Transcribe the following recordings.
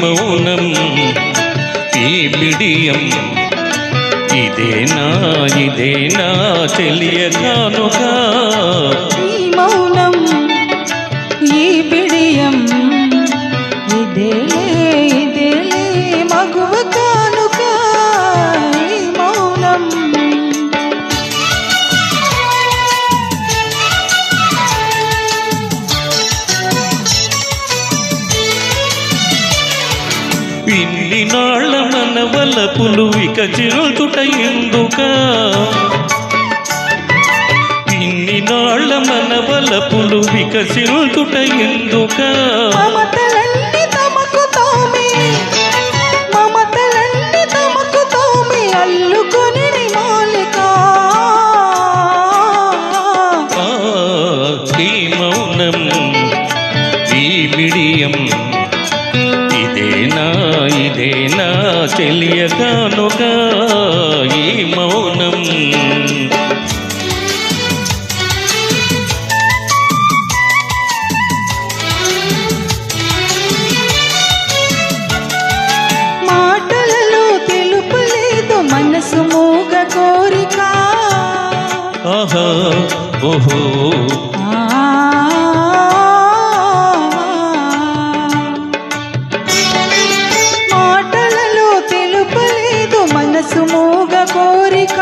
మౌనం ఈ బిడియం ఇదేనా చెలియ కానుక ఈ మౌనం ఈ బిడియం ఇదేలే మగువ కానుక ఈ మౌనం ఇన్ని నాళ్ళ మనవలపులు వికచిల్చుట ఎందుక ఇన్ని నాళ్ళ మనవలపులు వికచిల్చుట ఎందుక మమతలన్నీ తమకు తామే అల్లుకొని మాలిక ఈ మౌనం ఈ బిడియం ఇదేనా చెలియ కానుక ఈ మౌనం మాటలలో తెలుపులేదు మనసు మూగ కోరిక ఆహా ఓహో మాటలలో తెలుపలేదు మనసు మూగ కోరిక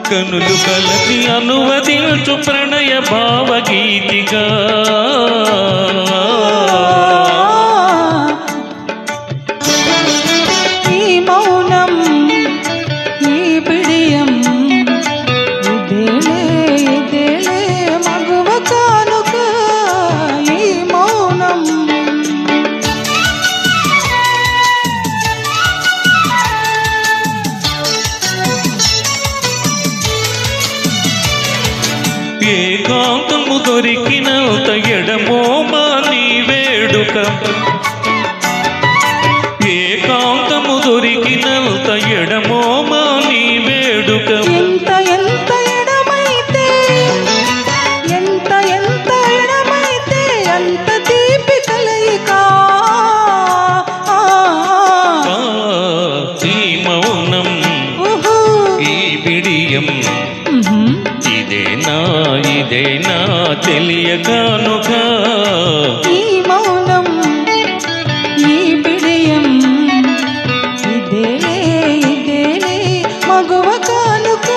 కనులు కలసి అనువదించు ప్రణయ భావగీతిగా ఈ మౌనం ఈ బిడియం ఇదేలే మగువ కానుక ఈ మౌనం ఏకాంతము దొరికినంత ఎడమోమా నీ వేడుక ఏకాంతము దొరికినంత ఎడమోమా నీ వేడుక ఎంత ఎడమైతే అంత తీపి కలయిక ఈ మౌనం ఈ బిడియం ఇదేనా చెలియ కానుక ఈ మౌనం ఈ బిడియం ఇదేలే మగువ కానుక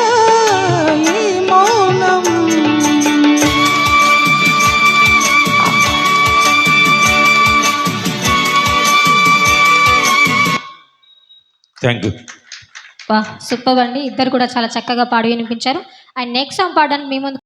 ఈ మౌనం థ్యాంక్ యూ. వా సూపర్ అండి, ఇద్దరు కూడా చాలా చక్కగా పాడి వినిపించారు. అండ్ నెక్స్ట్ సాంగ్ పాడడానికి మీ ముందు